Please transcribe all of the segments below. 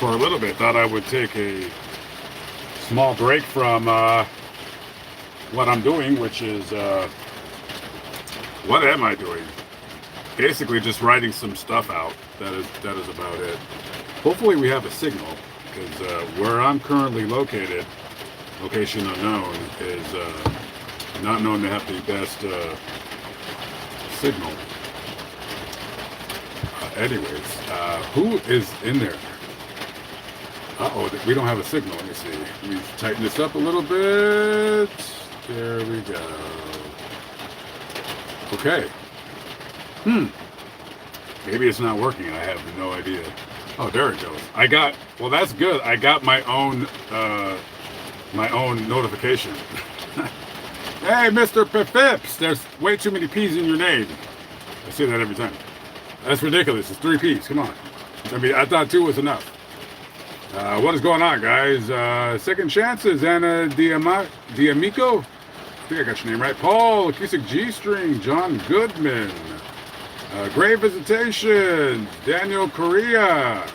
for a little bit. Thought I would take a small break from what I'm doing, which is what am I doing? Basically, just writing some stuff out. That is about it. Hopefully, we have a signal because where I'm currently located, location unknown, is not known to have the best signal. Anyways, who is in there? Uh-oh, we don't have a signal. Let me see. Let me tighten this up a little bit. There we go. Okay. Maybe it's not working. I have no idea. Oh, there it goes. Well, that's good. I got my own notification. Hey, Mr. Pips, there's way too many P's in your name. I say that every time. That's ridiculous. It's 3 P's. Come on. I mean, I thought 2 was enough. What is going on, guys? Second Chances, Anna Diamico. I think I got your name right. Paul, Cusick G-String, John Goodman. Great Visitation, Daniel Correa.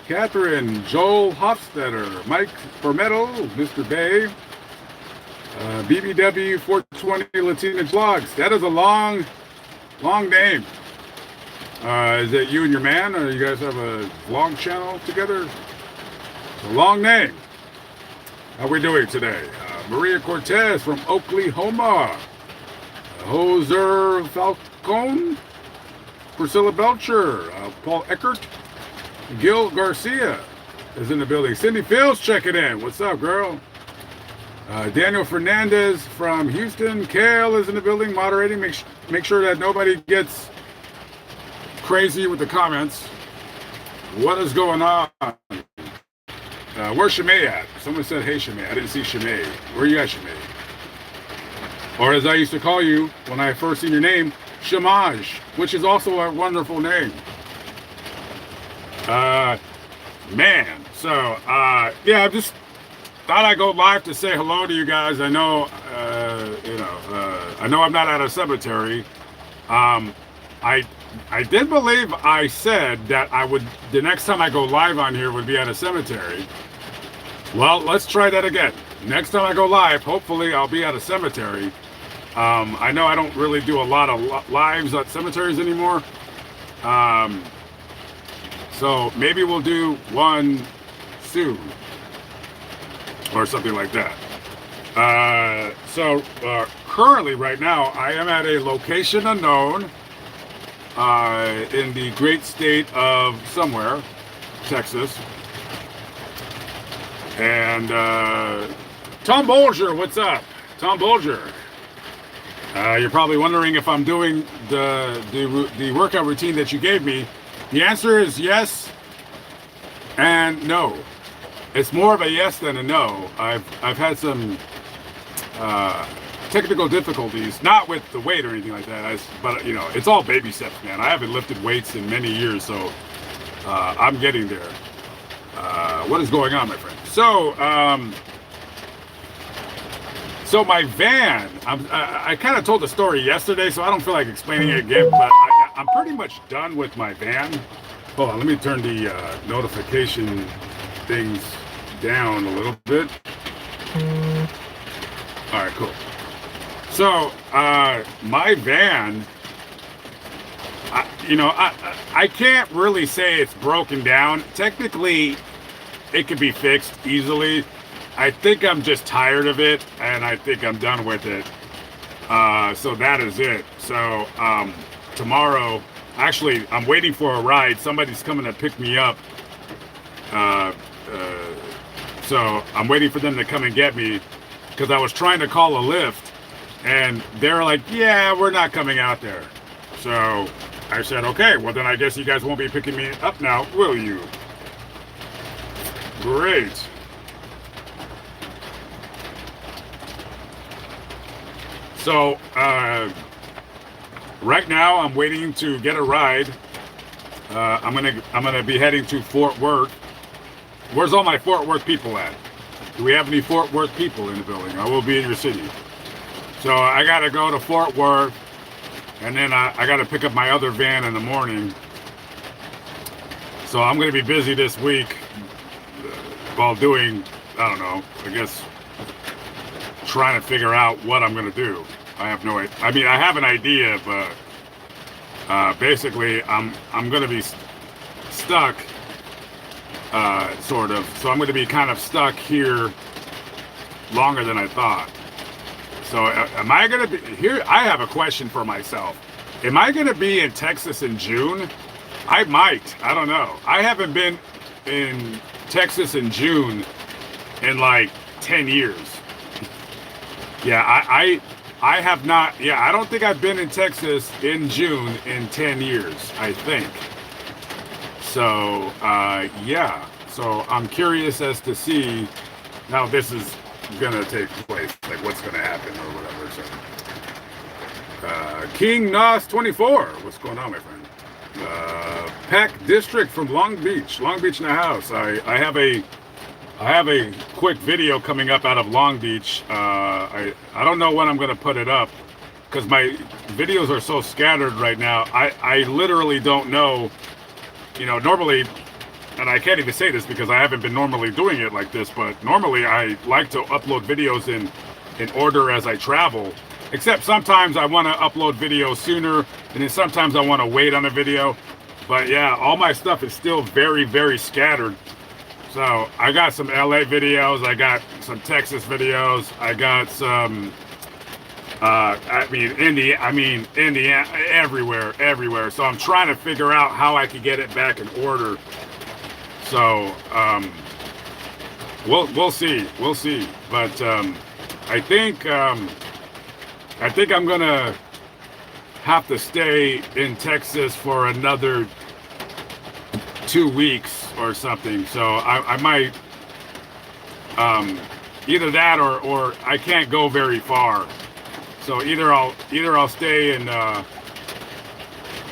Catherine, Joel Hofstetter, Mike Formetto, Mr. Bay. BBW 420 Latina Vlogs. That is a long name. Is that you and your man, or you guys have a vlog channel together? It's a long name. How we doing today? Maria Cortez from Oklahoma. Hoser Falcone. Priscilla Belcher. Paul Eckert. Gil Garcia is in the building. Cindy Fields checking in. What's up, girl? Daniel Fernandez from Houston. Kale is in the building moderating. Make sure that nobody gets crazy with the comments. What is going on? Where's Shimei at? Someone said, hey, Shimei. I didn't see Shimei. Where you at, Shimei? Or as I used to call you when I first seen your name, Shamaj, which is also a wonderful name. Man. So, yeah, I just thought I'd go live to say hello to you guys. I know, I know I'm not at a cemetery. I did believe I said that the next time I go live on here would be at a cemetery. Well, let's try that again. Next time I go live, hopefully I'll be at a cemetery. I know I don't really do a lot of lives at cemeteries anymore. So maybe we'll do one soon or something like that. Currently right now I am at a location unknown in the great state of somewhere, Texas. And Tom Bolger, what's up? Tom Bolger. You're probably wondering if I'm doing the workout routine that you gave me. The answer is yes and no. It's more of a yes than a no. I've had some technical difficulties, not with the weight or anything like that, but you know, it's all baby steps, man. I haven't lifted weights in many years, so I'm getting there. What is going on, my friend? So my van, I kind of told the story yesterday, so I don't feel like explaining it again, but I'm pretty much done with my van. Hold on, let me turn the notification things down a little bit. All right, cool. So my van, I can't really say it's broken down. Technically, it could be fixed easily. I think I'm just tired of it, and I think I'm done with it. So that is it. So tomorrow, actually, I'm waiting for a ride. Somebody's coming to pick me up. So I'm waiting for them to come and get me, because I was trying to call a Lyft, and they're like, yeah, we're not coming out there. So I said, okay, well then I guess you guys won't be picking me up now, will you? Great. So right now I'm waiting to get a ride. I'm gonna be heading to Fort Worth. Where's all my Fort Worth people at? Do we have any Fort Worth people in the building? I will be in your city. So I gotta go to Fort Worth, and then I gotta pick up my other van in the morning. So I'm gonna be busy this week while doing, I don't know, I guess trying to figure out what I'm gonna do. I have no idea. I mean, I have an idea, but basically I'm gonna be stuck, sort of. So I'm gonna be kind of stuck here longer than I thought. So am I gonna be here? I have a question for myself. Am I gonna be in Texas in June? I might. I don't know. I haven't been in Texas in June in like 10 years. Yeah, I have not. Yeah, I don't think I've been in Texas in June in 10 years, I think. So, yeah. So I'm curious as to see how this is gonna take place, like what's gonna happen or whatever. So, King Nos 24, what's going on, my friend? Pack District from Long Beach in the house. I have a quick video coming up out of Long Beach. I don't know when I'm gonna put it up because my videos are so scattered right now. I literally don't know. You know, normally, and I can't even say this because I haven't been normally doing it like this, but normally I like to upload videos in order as I travel, except sometimes I want to upload videos sooner, and then sometimes I want to wait on a video. But yeah, all my stuff is still very, very scattered. So I got some LA videos, I got some Texas videos, I got some, Indiana, everywhere. So I'm trying to figure out how I can get it back in order. So, we'll see. But, I think I'm gonna have to stay in Texas for another 2 weeks or something. So I might, either that or I can't go very far. So either I'll stay in, I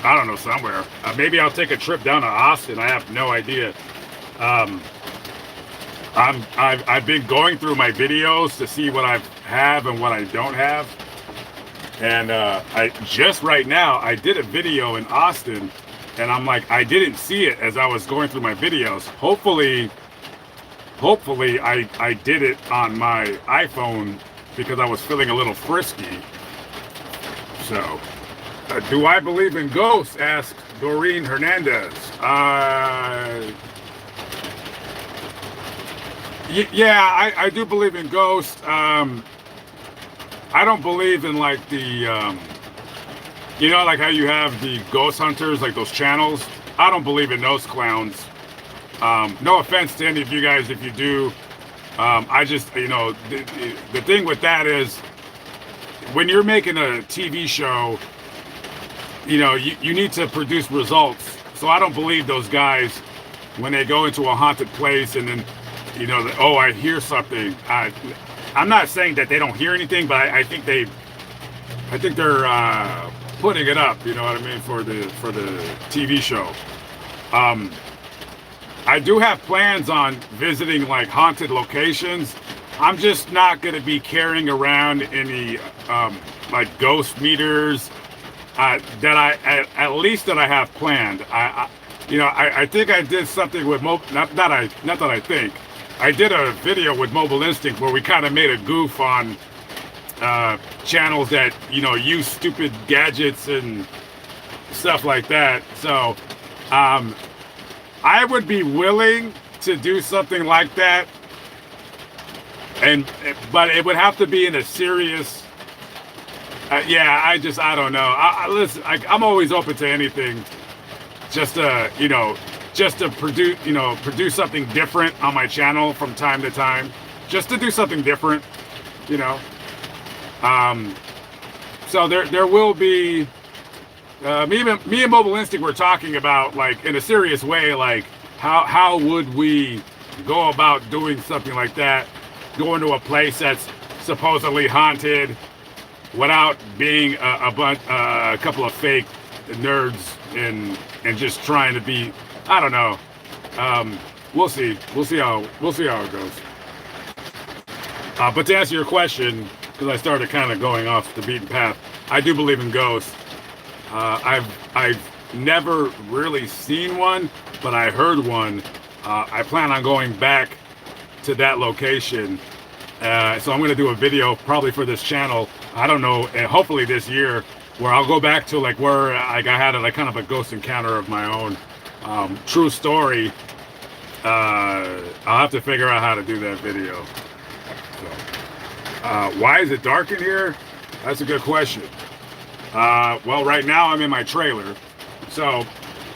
don't know, somewhere. Maybe I'll take a trip down to Austin. I have no idea. I've been going through my videos to see what I have and what I don't have. And I just right now I did a video in Austin, and I'm like, I didn't see it as I was going through my videos. Hopefully I did it on my iPhone because I was feeling a little frisky. So, do I believe in ghosts? Asked Doreen Hernandez. Yeah, I do believe in ghosts. I don't believe in like the, you know, like how you have the ghost hunters, like those channels. I don't believe in those clowns. No offense to any of you guys if you do. I just, you know, the thing with that is when you're making a TV show, you know, you need to produce results. So I don't believe those guys when they go into a haunted place and then, you know, oh, I hear something. I'm not saying that they don't hear anything, but I think they're putting it up, you know what I mean, for the TV show. I do have plans on visiting like haunted locations. I'm just not going to be carrying around any like ghost meters that at least that I have planned. I think I did something with I did a video with Mobile Instinct where we kind of made a goof on channels that, you know, use stupid gadgets and stuff like that. So I would be willing to do something like that, but it would have to be in a serious. I don't know. Listen, I'm always open to anything, just to produce something different on my channel from time to time, just to do something different, you know. So there will be. Me and Mobile Instinct were talking about, like, in a serious way, like how would we go about doing something like that, going to a place that's supposedly haunted without being a couple of fake nerds and just trying to be, I don't know. We'll see how it goes. But to answer your question, because I started kind of going off the beaten path, I do believe in ghosts. I've never really seen one, but I heard one. I plan on going back to that location. So I'm going to do a video probably for this channel. I don't know, hopefully this year, where I'll go back to like where I had like kind of a ghost encounter of my own. True story. I'll have to figure out how to do that video. So, why is it dark in here? That's a good question. Well, right now I'm in my trailer. So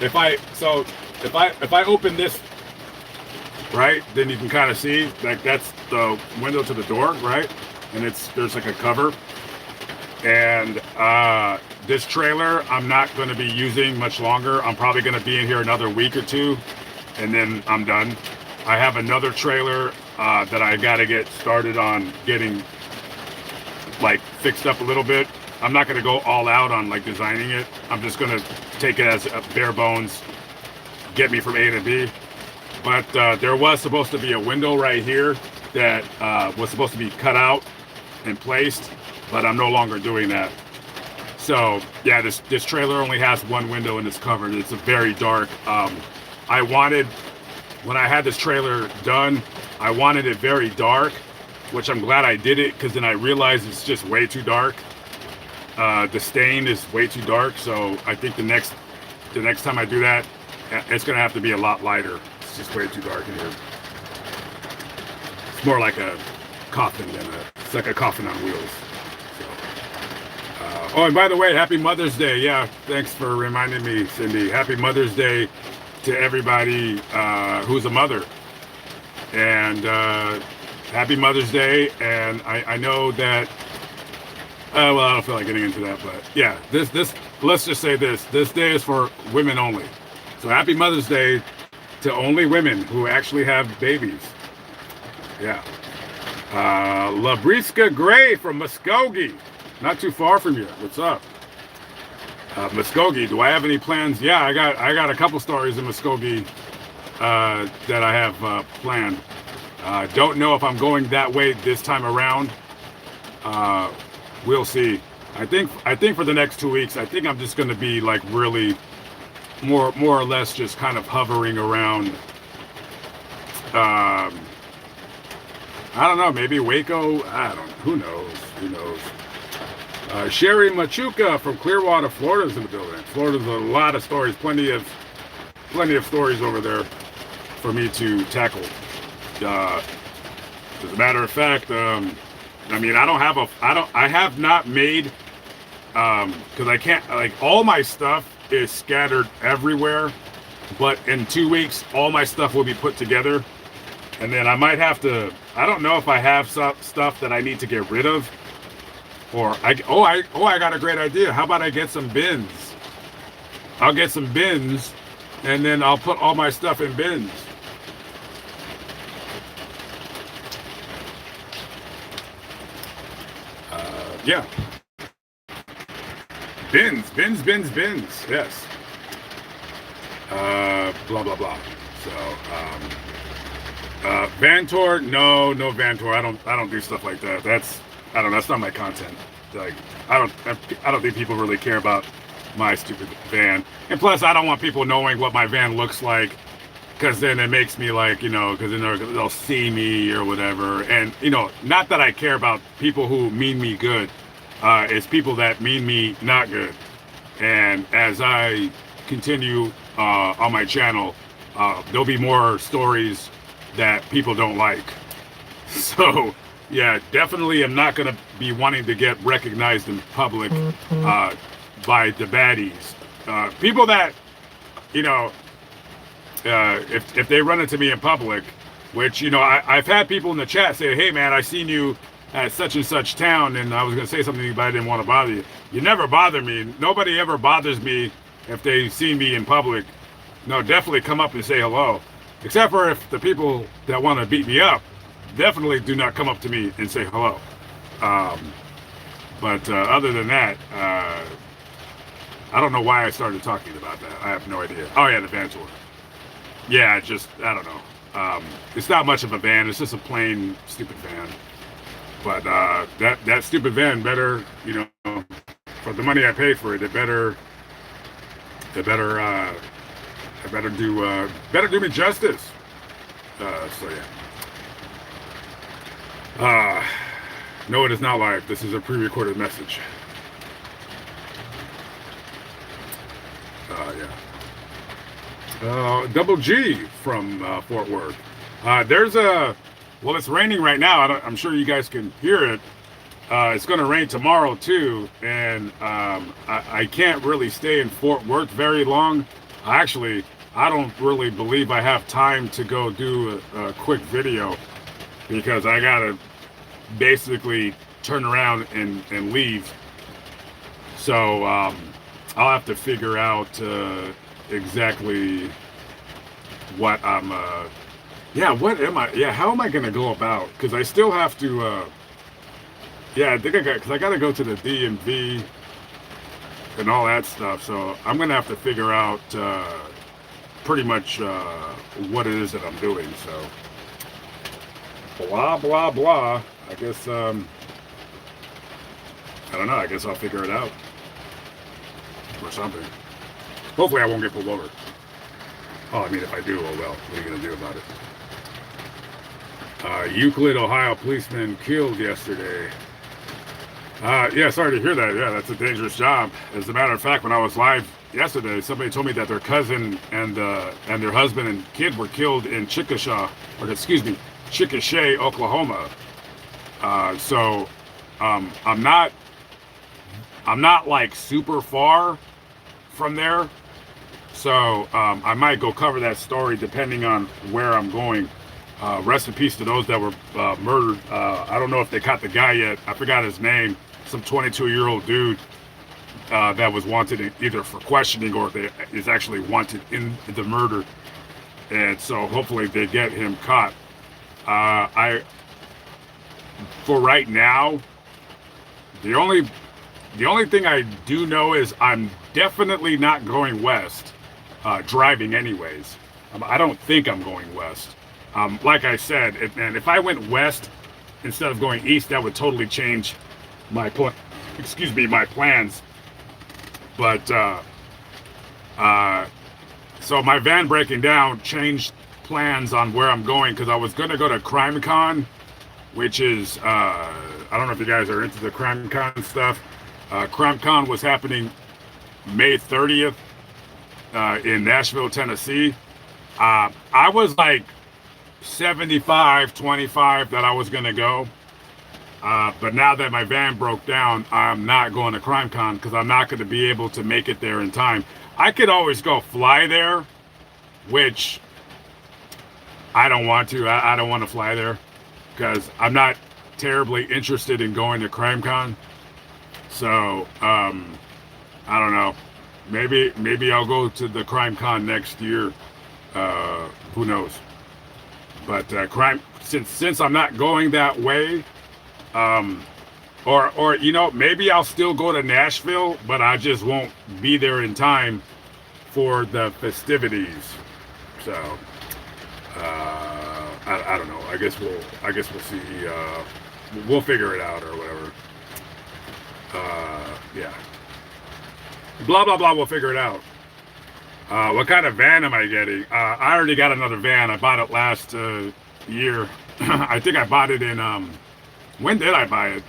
if I open this, right, then you can kind of see like that's the window to the door, right? And there's like a cover. And this trailer I'm not going to be using much longer. I'm probably going to be in here another week or two, and then I'm done. I have another trailer that I got to get started on getting like fixed up a little bit. I'm not going to go all out on like designing it. I'm just going to take it as a bare bones, get me from A to B. But there was supposed to be a window right here that was supposed to be cut out and placed, but I'm no longer doing that. So yeah, this trailer only has one window and it's covered. It's a very dark. I wanted, when I had this trailer done, I wanted it very dark, which I'm glad I did it, because then I realized it's just way too dark. The stain is way too dark, so I think the next time I do that, it's gonna have to be a lot lighter. It's just way too dark in here. It's more like a coffin it's like a coffin on wheels. So, oh, and by the way, happy Mother's Day. Yeah, thanks for reminding me, Cindy. Happy Mother's Day to everybody who's a mother. And happy Mother's Day. And I know that, well, I don't feel like getting into that, but yeah, let's just say this day is for women only. So happy Mother's Day to only women who actually have babies. Yeah. Labriska Gray from Muskogee. Not too far from you. What's up? Muskogee, do I have any plans? Yeah, I got a couple stories in Muskogee that I have planned. Don't know if I'm going that way this time around. We'll see. I think for the next 2 weeks, I think I'm just going to be like really more or less just kind of hovering around. I don't know, maybe Waco. I don't know. Who knows? Sherry Machuca from Clearwater, Florida is in the building. Florida's a lot of stories, plenty of stories over there for me to tackle. As a matter of fact, I mean, I have not made, because I can't, like, all my stuff is scattered everywhere, but in 2 weeks, all my stuff will be put together, and then I might have to, I don't know if I have stuff that I need to get rid of, or I got a great idea. How about I get some bins? I'll get some bins, and then I'll put all my stuff in bins. Yeah. Bins. Yes. Blah, blah, blah. So, Vantor, no Vantor. I don't do stuff like that. That's not my content. Like, I don't think people really care about my stupid van. And plus, I don't want people knowing what my van looks like, because then it makes me like, because then they'll see me or whatever. And, not that I care about people who mean me good. It's people that mean me not good. And as I continue on my channel, there'll be more stories that people don't like. So, yeah, definitely I'm not going to be wanting to get recognized in public by the baddies. People that, if they run into me in public, which, I've had people in the chat say, hey, man, I seen you at such and such town, and I was going to say something, but I didn't want to bother you. You never bother me. Nobody ever bothers me if they see me in public. No, definitely come up and say hello. Except for if the people that want to beat me up definitely do not come up to me and say hello. But other than that, I don't know why I started talking about that. I have no idea. Oh yeah, the van tour. Yeah, I don't know. It's not much of a van. It's just a plain stupid van. But that stupid van better, for the money I paid for it, it better do me justice. So yeah. Uh, no, it is not live. This is a pre-recorded message. Double G from Fort Worth. There's a, well, it's raining right now. I'm sure you guys can hear it. It's going to rain tomorrow too, and I can't really stay in Fort Worth very long. Actually, I don't really believe I have time to go do a quick video because I gotta basically turn around and leave. So I'll have to figure out exactly what I'm what am I how am I gonna go about, because I still have to I think because I gotta go to the DMV and all that stuff, so I'm gonna have to figure out pretty much what it is that I'm doing. So blah blah blah. I guess I don't know, I guess I'll figure it out or something. Hopefully I won't get pulled over. Oh, I mean, if I do, oh well. What are you going to do about it? Euclid, Ohio policeman killed yesterday. Yeah, sorry to hear that. Yeah, that's a dangerous job. As a matter of fact, when I was live yesterday, somebody told me that their cousin and their husband and kid were killed in Chickasha, Oklahoma. So I'm not like super far from there. So I might go cover that story depending on where I'm going. Rest in peace to those that were murdered. I don't know if they caught the guy yet. I forgot his name. Some 22-year-old dude that was wanted either for questioning or is actually wanted in the murder. And so hopefully they get him caught. For right now, the only thing I do know is I'm definitely not going west. Driving anyways. I don't think I'm going west. Like I said, if I went west instead of going east, that would totally change my my plans. But so my van breaking down changed plans on where I'm going, because I was going to go to Crimecon, which is I don't know if you guys are into the Crimecon stuff. Crimecon was happening May 30th. In Nashville, Tennessee. I was like 75-25 that I was gonna go, but now that my van broke down, I'm not going to Crimecon because I'm not going to be able to make it there in time. I could always go fly there, which I don't want to. I don't want to fly there because I'm not terribly interested in going to Crimecon. So I don't know. Maybe I'll go to the Crimecon next year. Who knows? But since I'm not going that way, or maybe I'll still go to Nashville, but I just won't be there in time for the festivities. So I don't know. I guess we'll see. We'll figure it out or whatever. Yeah. Blah, blah, blah, we'll figure it out. What kind of van am I getting? I already got another van. I bought it last year. I think I bought it in, when did I buy it?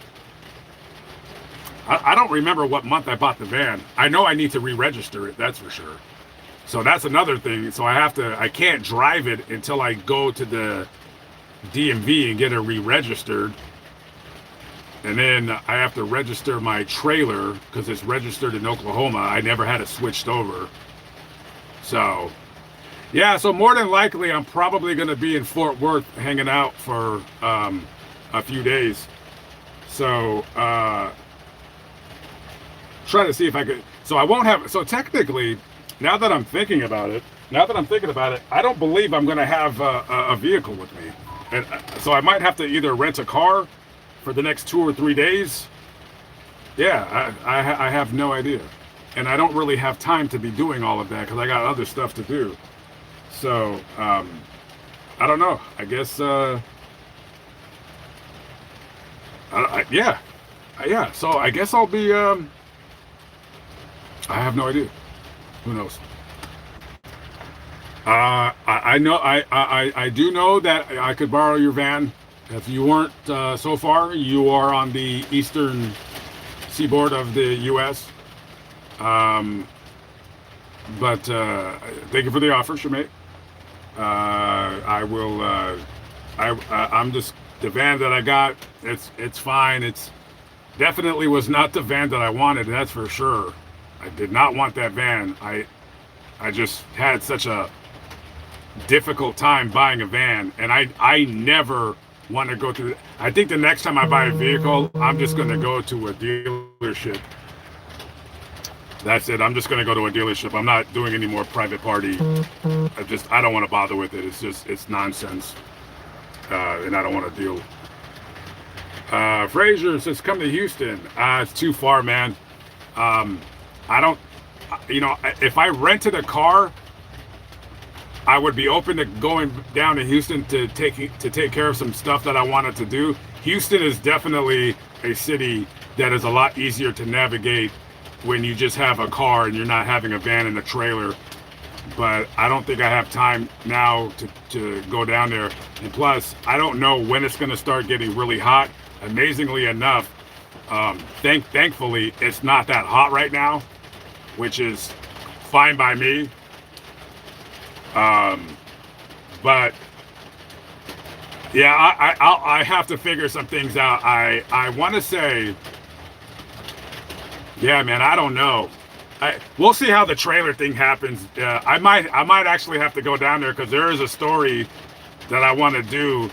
I don't remember what month I bought the van. I know I need to re-register it, that's for sure. So that's another thing. So I can't drive it until I go to the DMV and get it re-registered. And then I have to register my trailer because it's registered in Oklahoma. I never had it switched over. So, yeah, so more than likely I'm probably going to be in Fort Worth hanging out for a few days. So, try to see if I could. So I won't have. So technically, now that I'm thinking about it, I don't believe I'm going to have a vehicle with me. And so I might have to either rent a car for the next 2 or 3 days. Yeah, I have no idea. And I don't really have time to be doing all of that because I got other stuff to do. So, I don't know. I guess, yeah. So I guess I'll be, I have no idea. Who knows? I know, I do know that I could borrow your van. If you weren't so far, you are on the eastern seaboard of the U.S. Um, but thank you for the offer, Shemay. I will. I'm just the van that I got. It's fine. It's definitely was not the van that I wanted. That's for sure. I did not want that van. I just had such a difficult time buying a van, and I never want to go through. I think the next time I buy a vehicle, I'm just going to go to a dealership. That's it. I'm just going to go to a dealership. I'm not doing any more private party. I don't want to bother with it. It's nonsense, and I don't want to deal. Frazier says, "Come to Houston." It's too far, man. I don't. If I rented a car, I would be open to going down to Houston to take care of some stuff that I wanted to do. Houston is definitely a city that is a lot easier to navigate when you just have a car and you're not having a van and a trailer. But I don't think I have time now to go down there. And plus, I don't know when it's going to start getting really hot. Amazingly enough, thankfully, it's not that hot right now, which is fine by me. But yeah, I have to figure some things out. I want to say, yeah, man, I don't know. We'll see how the trailer thing happens. I might actually have to go down there because there is a story that I want to do,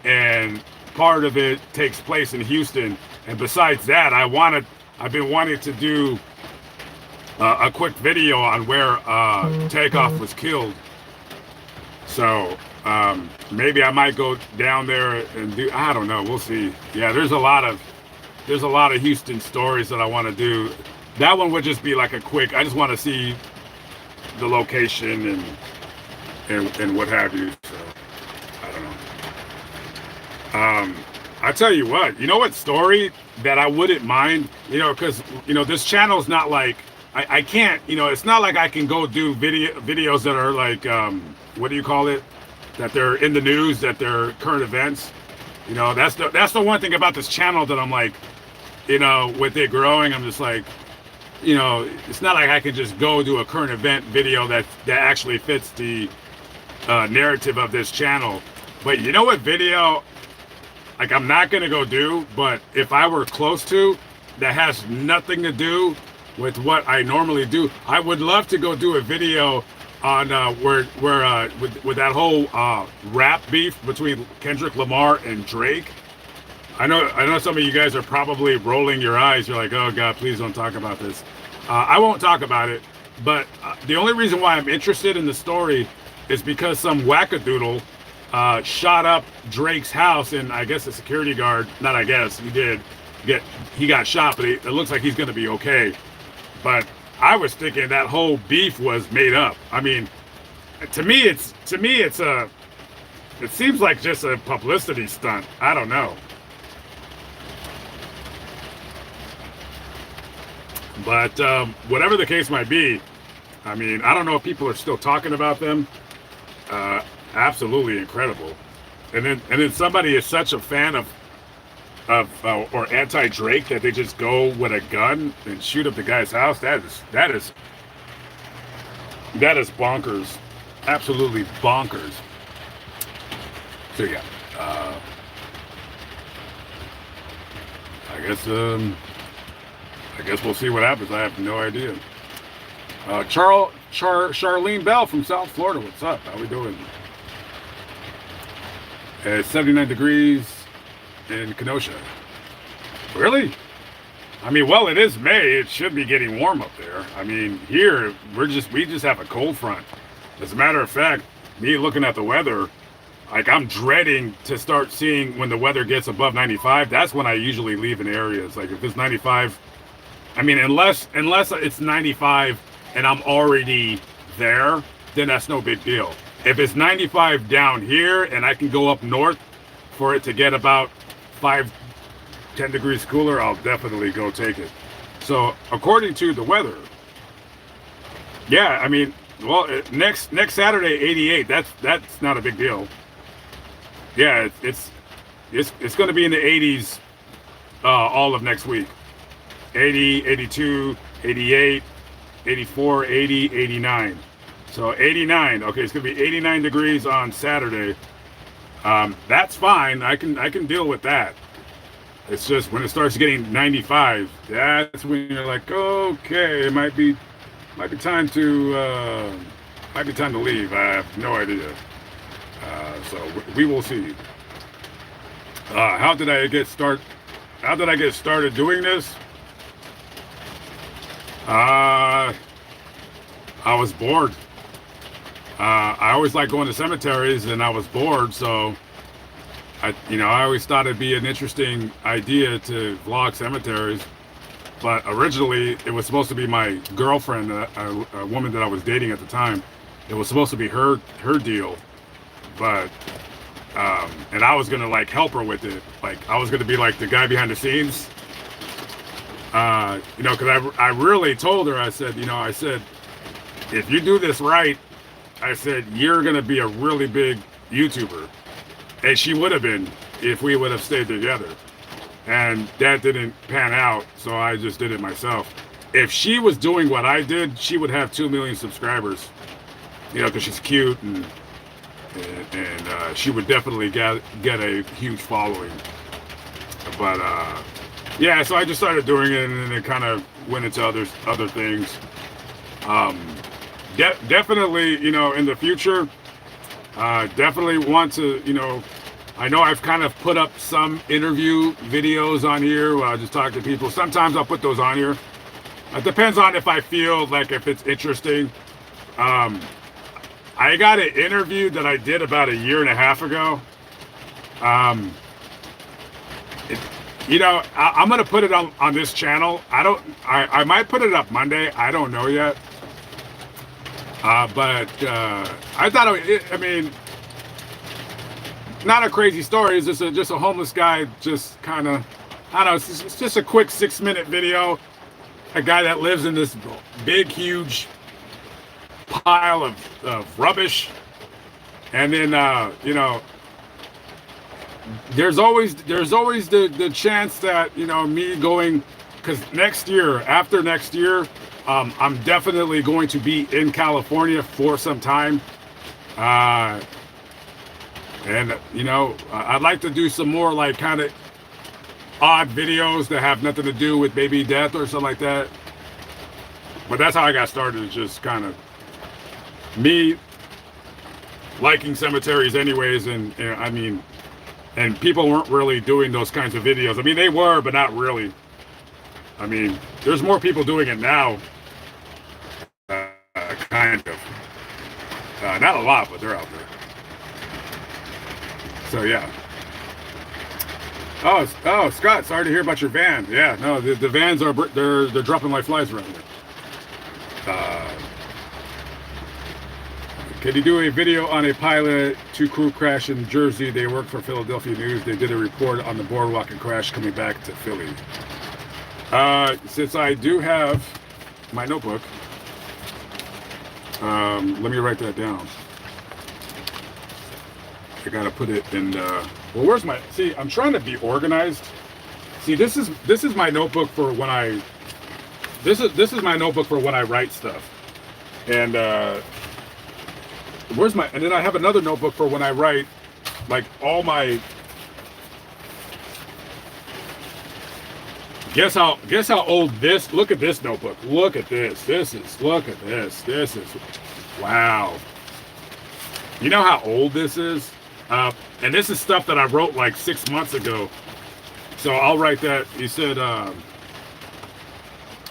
and part of it takes place in Houston. And besides that, I've been wanting to do a quick video on where Takeoff was killed. So maybe I might go down there and do. I don't know. We'll see. Yeah, there's a lot of Houston stories that I want to do. That one would just be like a quick. I just want to see the location and what have you. So I don't know. I tell you what story that I wouldn't mind. Because this channel's not like I can't. It's not like I can go do videos that are like what do you call it? That they're in the news, that they're current events. That's the one thing about this channel that I'm like, with it growing, I'm just like, it's not like I can just go do a current event video that actually fits the narrative of this channel. But you know what video, like I'm not gonna go do, but if I were close to, that has nothing to do with what I normally do, I would love to go do a video on where with that whole rap beef between Kendrick Lamar and Drake. I know some of you guys are probably rolling your eyes. You're like, oh God, please don't talk about this. I won't talk about it, but the only reason why I'm interested in the story is because some wackadoodle shot up Drake's house, and I guess the security guard, not I guess, he got shot, but it looks like he's going to be okay. But I was thinking that whole beef was made up. I mean, to me it seems like just a publicity stunt. I don't know. But whatever the case might be, I mean, I don't know if people are still talking about them. Absolutely incredible. And then somebody is such a fan of or anti-Drake that they just go with a gun and shoot up the guy's house. That is bonkers. Absolutely bonkers. So yeah, I guess we'll see what happens. I have no idea. Charlene Bell from South Florida. What's up? How we doing? It's 79 degrees in Kenosha. Really? I mean, well, it is May. It should be getting warm up there. I mean, here we just have a cold front. As a matter of fact, me looking at the weather, like I'm dreading to start seeing when the weather gets above 95. That's when I usually leave in areas. Like if it's 95, I mean, unless it's 95 and I'm already there, then that's no big deal. If it's 95 down here and I can go up north for it to get about 5-10 degrees cooler, I'll definitely go take it. So according to the weather, yeah, I mean, well, next Saturday, 88. That's not a big deal. Yeah, it's it's going to be in the 80s all of next week. 80, 82, 88, 84, 80, 89. So 89. Okay, it's going to be 89 degrees on Saturday. That's fine. I can deal with that. It's just when it starts getting 95, that's when you're like, okay, it might be time to leave. I have no idea. So we will see. How did I get started doing this? I was bored. I always like going to cemeteries, and I was bored, so I always thought it'd be an interesting idea to vlog cemeteries. But originally, it was supposed to be my girlfriend, a woman that I was dating at the time. It was supposed to be her deal, but and I was gonna like help her with it. Like I was gonna be like the guy behind the scenes. Because I really told her, I said, if you do this right, I said, you're gonna be a really big YouTuber. And she would have been if we would have stayed together. And that didn't pan out, so I just did it myself. If she was doing what I did, she would have 2 million subscribers. Because she's cute and she would definitely get a huge following. But yeah, so I just started doing it, and then it kind of went into other things. Definitely, in the future, definitely want to, I know I've kind of put up some interview videos on here where I just talk to people. Sometimes I'll put those on here. It depends on if I feel like if it's interesting. I got an interview that I did about 1.5 years ago. I'm gonna put it on this channel. I might put it up Monday. I don't know yet. But I thought not a crazy story. It's just a homeless guy, just kind of, I don't know. It's just a quick 6-minute video. A guy that lives in this big, huge pile of rubbish, and then there's always the chance that me going, because after next year, I'm definitely going to be in California for some time, and I'd like to do some more like kind of odd videos that have nothing to do with maybe death or something like that. But that's how I got started. It's just kind of me liking cemeteries anyways, and people weren't really doing those kinds of videos. They were, but not really. There's more people doing it now, kind of. Not a lot, but they're out there. So yeah. Oh, Scott, sorry to hear about your van. Yeah, no, the vans they're dropping like flies around here. Can you do a video on a pilot 2 crew crash in Jersey? They work for Philadelphia News. They did a report on the boardwalk and crash coming back to Philly. Since I do have my notebook, let me write that down. I gotta put it in. Well, where's my? See, I'm trying to be organized. See, this is my notebook for when I. This is my notebook for when I write stuff, and where's my? And then I have another notebook for when I write, like all my. Guess how old this? Look at this notebook. Look at this. Look at this. This is. Wow. You know how old this is? And this is stuff that I wrote like 6 months ago. So I'll write that. He said,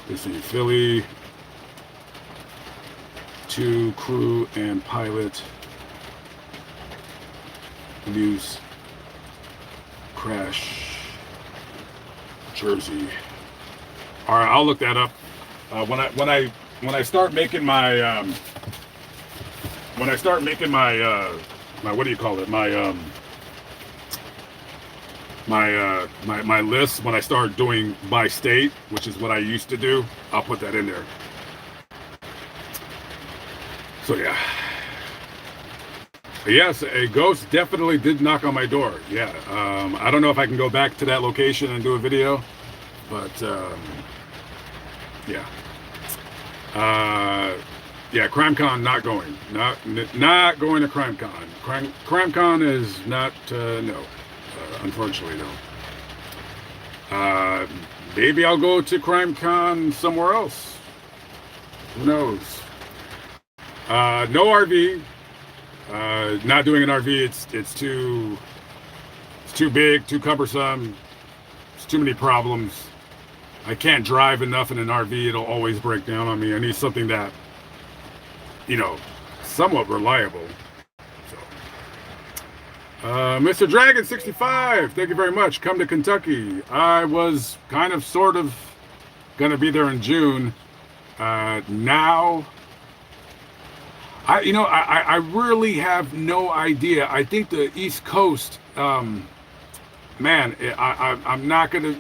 let's see, Philly 2 crew and pilot news crash Jersey. All right, I'll look that up. When I start making my my what do you call it? My list, when I start doing by state, which is what I used to do, I'll put that in there. So yeah. Yes, a ghost definitely did knock on my door. Yeah, I don't know if I can go back to that location and do a video, but yeah, uh, yeah, Crimecon not going, not going to Crimecon. Crimecon is not no, unfortunately no. Maybe I'll go to Crimecon somewhere else. Who knows? No RV. Not doing an RV. It's too big, too cumbersome. It's too many problems. I can't drive enough in an RV. It'll always break down on me. I need something that, you know, somewhat reliable. So, Mr. Dragon 65, thank you very much. Come to Kentucky. I was kind of, sort of, gonna be there in June. Now. I really have no idea. I think the East Coast, man, I'm not gonna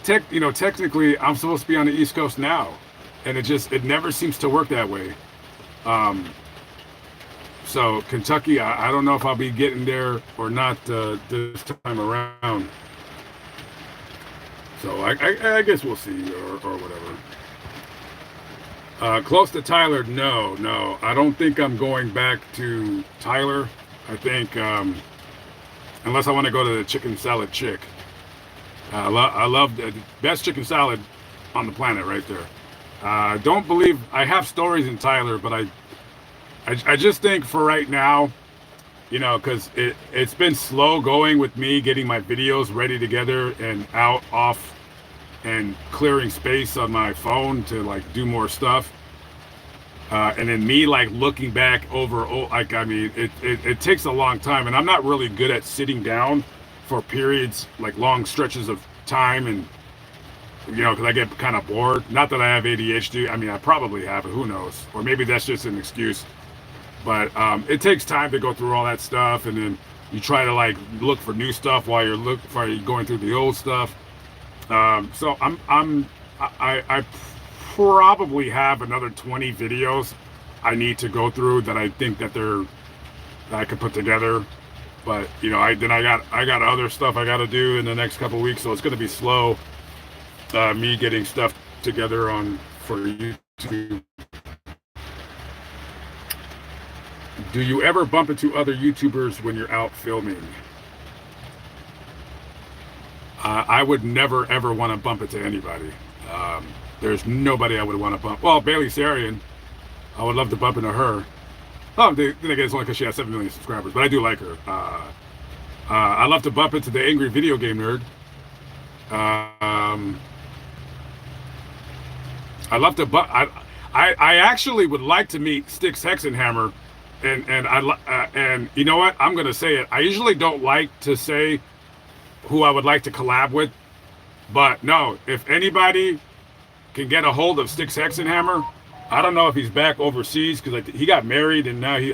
technically I'm supposed to be on the East Coast now, and it never seems to work that way. So Kentucky, I don't know if I'll be getting there or not this time around. So I guess we'll see or whatever. Close to Tyler, no. I don't think I'm going back to Tyler. I think, unless I want to go to the chicken salad chick. I love the best chicken salad on the planet right there. Don't believe, I have stories in Tyler, but I just think for right now, because it's been slow going with me getting my videos ready together and off, and clearing space on my phone to like do more stuff, and then me like looking back over, it takes a long time, and I'm not really good at sitting down for periods, like long stretches of time, and because I get kind of bored. Not that I have ADHD. I mean, I probably have it, who knows, or maybe that's just an excuse, but it takes time to go through all that stuff, and then you try to like look for new stuff while you're going through the old stuff. So I probably have another 20 videos I need to go through that I think that I could put together, but I got other stuff I got to do in the next couple weeks, so it's going to be slow. Me getting stuff together for YouTube. Do you ever bump into other YouTubers when you're out filming? I would never, ever want to bump into anybody. There's nobody I would want to bump. Well, Bailey Sarian, I would love to bump into her. Oh, then again, it's only because she has 7 million subscribers, but I do like her. I love to bump into the Angry Video Game Nerd. I love to bump. I actually would like to meet Styx Hexenhammer, and you know what? I'm gonna say it. I usually don't like to say who I would like to collab with, but no, if anybody can get a hold of Styx Hexenhammer, I don't know if he's back overseas because he got married, and now I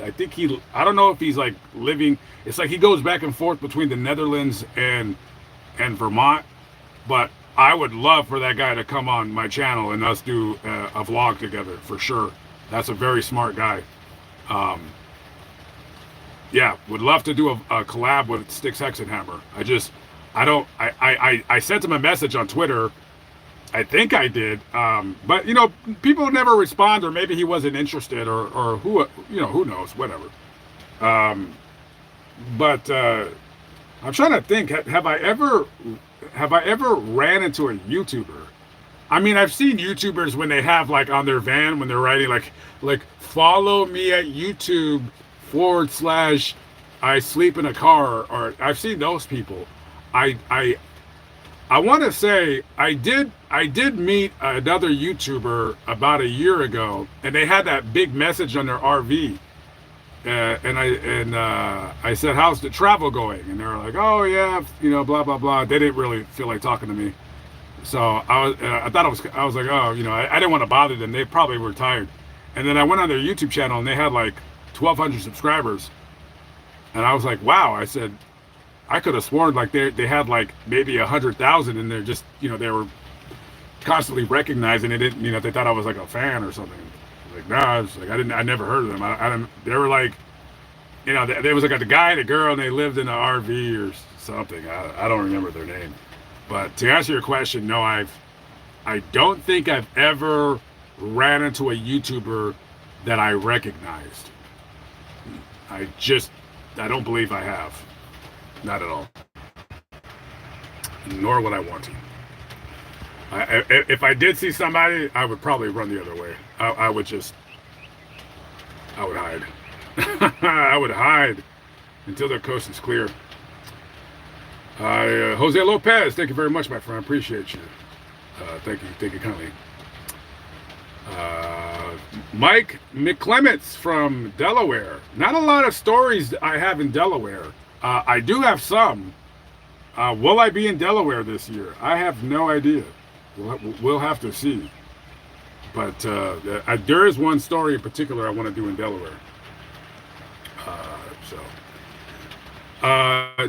don't know if he's like living. It's like he goes back and forth between the Netherlands and Vermont, but I would love for that guy to come on my channel and us do a vlog together for sure. That's a very smart guy. Yeah, would love to do a collab with Styx Hexenhammer. I sent him a message on Twitter. I think I did, but people never respond, or maybe he wasn't interested, or who knows, whatever. But I'm trying to think. Have I ever ran into a YouTuber? I mean, I've seen YouTubers when they have like on their van when they're writing like follow me at YouTube / I sleep in a car, or I've seen those people. I want to say I did meet another YouTuber about a year ago, and they had that big message on their RV, and I said, how's the travel going? And they were like, oh yeah, blah blah blah. They didn't really feel like talking to me, so I was like, oh, I didn't want to bother them. They probably were tired. And then I went on their YouTube channel, and they had like 1,200 subscribers, and I was like, wow. I said, I could have sworn like they had like maybe 100,000, and they're just they were constantly recognizing it. They thought I was like a fan or something. Like, nah, it's like I never heard of them. They were like you know, there was like the guy and a girl, and they lived in an RV or something. I don't remember their name. But to answer your question, no, I don't think I've ever ran into a YouTuber that I recognized. I don't believe I have. Not at all. Nor would I want to. If I did see somebody, I would probably run the other way. I would hide. I would hide until the coast is clear. Jose Lopez, thank you very much, my friend. I appreciate you. Thank you kindly. Mike McClements from Delaware. Not a lot of stories I have in Delaware. I do have some. Will I be in Delaware this year? I have no idea. We'll have to see. But there is one story in particular I want to do in Delaware.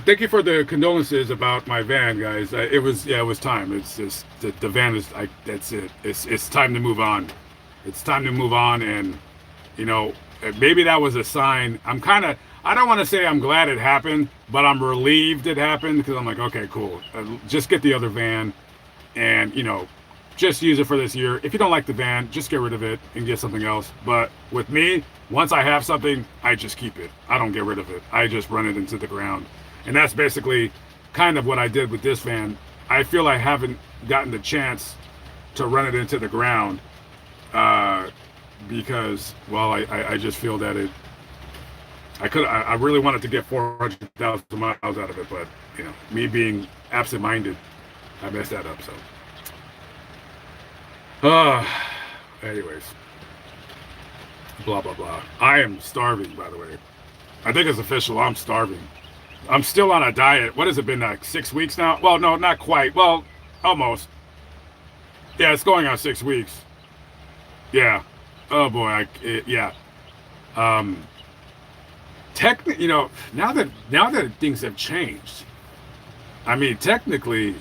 Thank you for the condolences about my van, guys. It was time. It's just the van is. That's it. It's time to move on. It's time to move on, and you know, maybe that was a sign. I don't want to say I'm glad it happened, but I'm relieved it happened because I'm like, okay, cool. Just get the other van, and you know, just use it for this year. If you don't like the van, just get rid of it and get something else. But with me, once I have something, I just keep it. I don't get rid of it. I just run it into the ground. And that's basically kind of what I did with this van. I feel I haven't gotten the chance to run it into the ground because, well, I just feel that I really wanted to get 400,000 miles out of it, but, you know, me being absent-minded, I messed that up, so. Anyways. Blah, blah, blah. I am starving, by the way. I think it's official. I'm starving. I'm still on a diet. What has it been, like 6 weeks now? Well, no, not quite. Well, almost. Yeah, it's going on 6 weeks. Yeah. Oh, boy. Yeah. Technically, you know, now that things have changed, I mean, technically,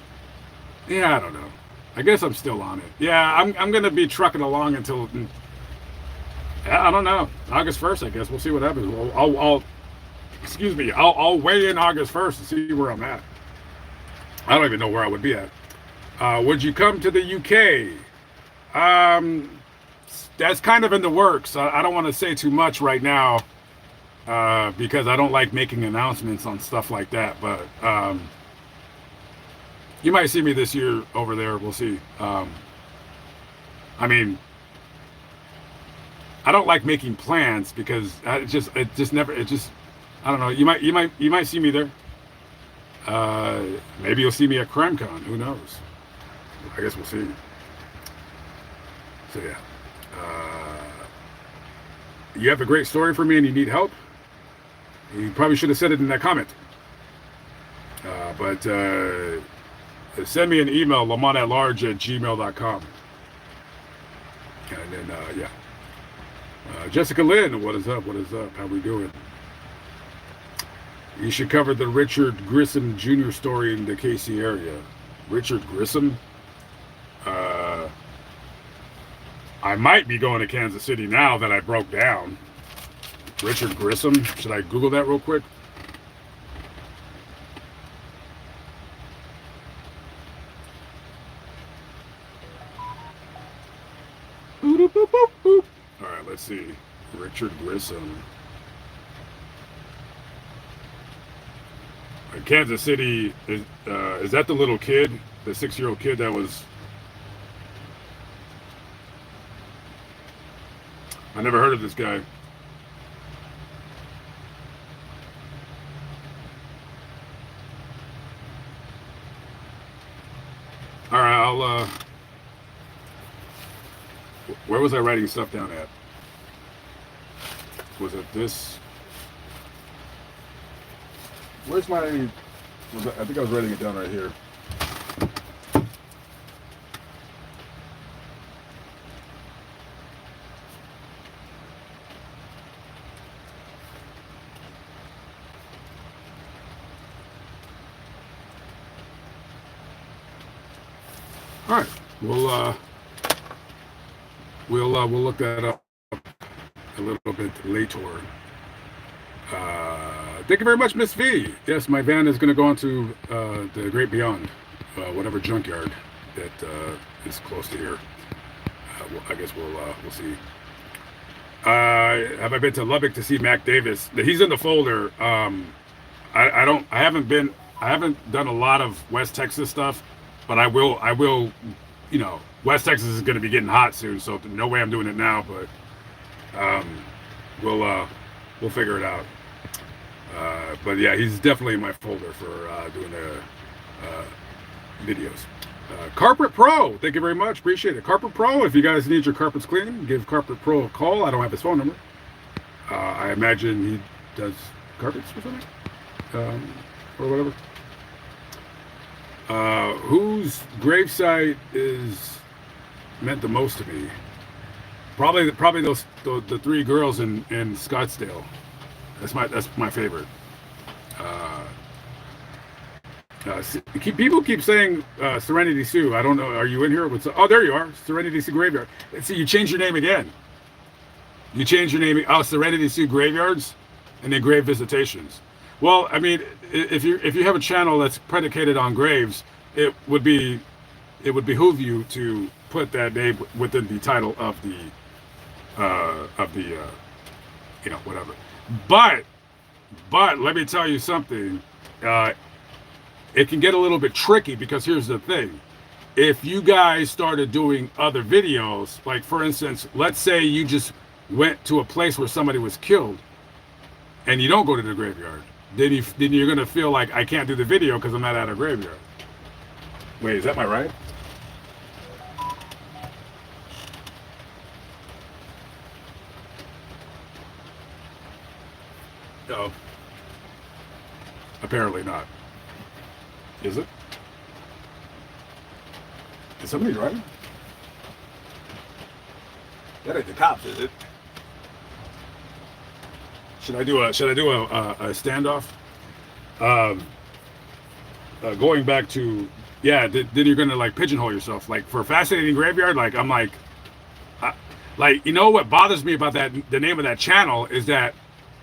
yeah, I don't know. I guess I'm still on it. Yeah, I'm going to be trucking along until... I don't know. August 1st, I guess. We'll see what happens. I'll weigh in August 1st and see where I'm at. I don't even know where I would be at. Would you come to the UK? That's kind of in the works. I don't want to say too much right now because I don't like making announcements on stuff like that. But you might see me this year over there. We'll see. I mean... I don't like making plans because I don't know. You might see me there. Maybe you'll see me at Crimecon. Who knows? I guess we'll see. So yeah. You have a great story for me and you need help. You probably should have said it in that comment. But send me an email, lamont@large@gmail.com. And then yeah. Jessica Lynn, what is up? What is up? How we doing? You should cover the Richard Grissom Jr. story in the KC area. Richard Grissom? I might be going to Kansas City now that I broke down. Richard Grissom? Should I Google that real quick? All right, let's see. Richard Grissom. Kansas City, is that the little kid, the 6-year-old kid that was... I never heard of this guy. All right, I'll... Where was I writing stuff down at? Was it this? Where's my... I think I was writing it down right here. All right, we'll look that up a little bit later. Thank you very much, Miss V. Yes, my van is going to go onto the Great Beyond, whatever junkyard that is close to here. I guess we'll see. Have I been to Lubbock to see Mac Davis? He's in the folder. I haven't done a lot of West Texas stuff, but I will. You know, West Texas is going to be getting hot soon, so no way I'm doing it now. But we'll figure it out. But yeah, he's definitely in my folder for doing the videos. Carpet Pro, thank you very much. Appreciate it. Carpet Pro, if you guys need your carpets cleaned, give Carpet Pro a call. I don't have his phone number. I imagine he does carpets or something, or whatever. Whose gravesite is meant the most to me? Probably the three girls in Scottsdale. That's my favorite. People keep saying Serenity Sioux. I don't know. Are you in here? Oh, there you are. Serenity Sioux Graveyard. See, you changed your name again. You changed your name. Oh, Serenity Sioux Graveyards, and then Grave Visitations. Well, I mean, if you have a channel that's predicated on graves, it would behoove you to put that name within the title of the whatever. But let me tell you something. It can get a little bit tricky because here's the thing. If you guys started doing other videos, like for instance, let's say you just went to a place where somebody was killed and you don't go to the graveyard, then you're going to feel like I can't do the video because I'm not at a graveyard. Wait, is that my right? No. Apparently not. Is it? Is somebody driving? That ain't the cops, is it? Should I do a standoff? Going back to then you're gonna like pigeonhole yourself. Like for Fascinating Graveyard, like I'm like you know what bothers me about the name of that channel is that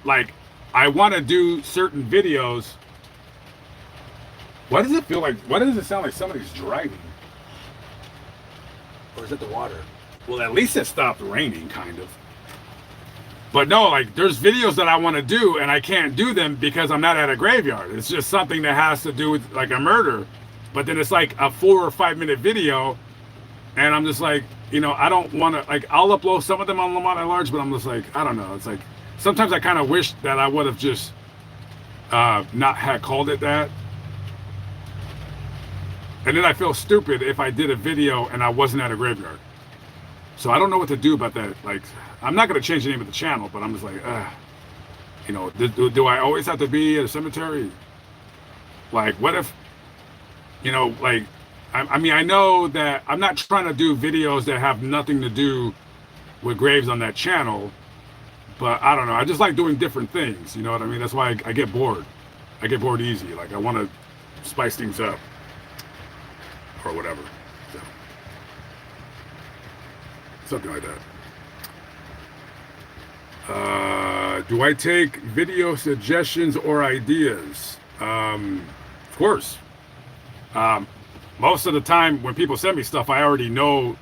like I want to do certain videos. Why does it sound like somebody's driving? Or is it the water? Well, at least it stopped raining, kind of. But no, like, there's videos that I want to do, and I can't do them because I'm not at a graveyard. It's just something that has to do with, like, a murder. But then it's like a 4 or 5 minute video, and I'm just like, I don't want to, like, I'll upload some of them on Lamont at Large, but I'm just like, I don't know. It's like, sometimes I kind of wish that I would have just not had called it that. And then I feel stupid if I did a video and I wasn't at a graveyard. So I don't know what to do about that. Like, I'm not going to change the name of the channel, but I'm just like, do I always have to be at a cemetery? Like, what if, like, I mean, I know that I'm not trying to do videos that have nothing to do with graves on that channel, but I don't know. I just like doing different things. You know what I mean? That's why I get bored. I get bored easy. Like, I want to spice things up. Or whatever. So, something like that. Do I take video suggestions or ideas? Of course. Most of the time when people send me stuff, I already know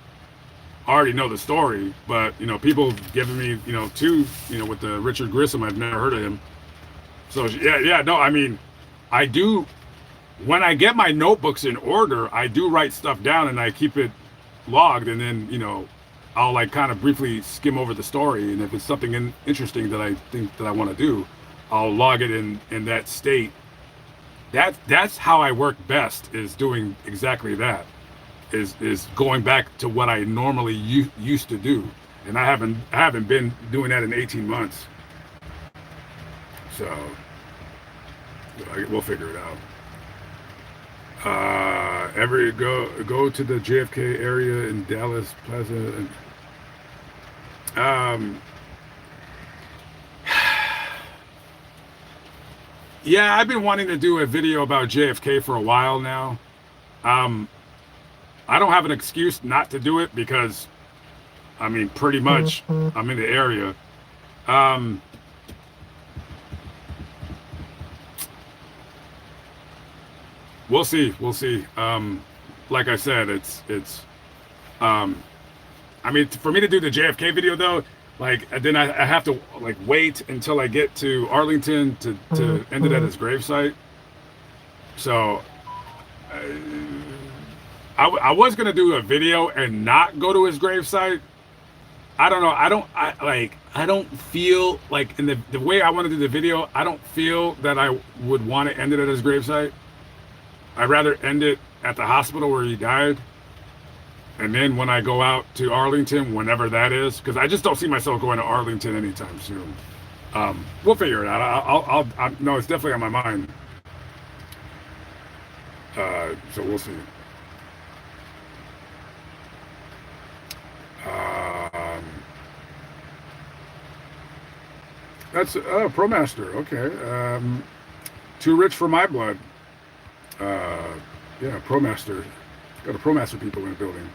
the story. But people giving me two with the Richard Grissom, I've never heard of him. So no, I mean, I do. When I get my notebooks in order, I do write stuff down and I keep it logged, and then I'll like kind of briefly skim over the story, and if it's something interesting that I think that I want to do, I'll log it in that state. That's how I work best, is doing exactly that, is going back to what I normally used to do, and I haven't been doing that in 18 months. So we'll figure it out. Ever go to the JFK area in Dallas Plaza? Yeah, I've been wanting to do a video about JFK for a while now. I don't have an excuse not to do it because, I mean, pretty much I'm in the area. we'll see. We'll see. Like I said, I mean, for me to do the JFK video though, like, and then I have to like wait until I get to Arlington to end it at his gravesite. So I was gonna do a video and not go to his gravesite. I don't know. I don't feel like in the way I want to do the video, I don't feel that I would want to end it at his gravesite. I'd rather end it at the hospital where he died. And then when I go out to Arlington, whenever that is, because I just don't see myself going to Arlington anytime soon. We'll figure it out. No, it's definitely on my mind. So we'll see. That's ProMaster. Okay. Too rich for my blood. Yeah, ProMaster. Got a ProMaster people in the building.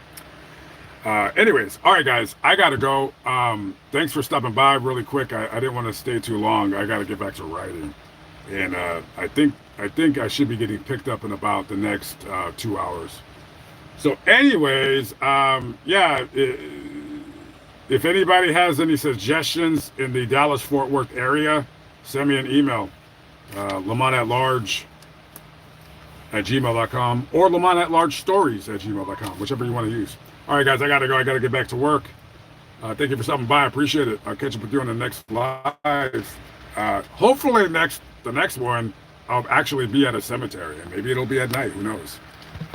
Anyways, all right, guys, I gotta go. Thanks for stopping by really quick. I didn't want to stay too long. I gotta get back to writing, and I think I should be getting picked up in about the next 2 hours. So, anyways, yeah. If anybody has any suggestions in the Dallas-Fort Worth area, send me an email. LamontAtLarge@gmail.com or LamontAtLargeStories@gmail.com, whichever you want to use. All right, guys, I gotta go. I gotta get back to work. Thank you for stopping by. I appreciate it. I'll catch up with you on the next live. Hopefully, the next one, I'll actually be at a cemetery, and maybe it'll be at night. Who knows?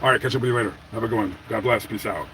All right, catch up with you later. Have a good one. God bless. Peace out.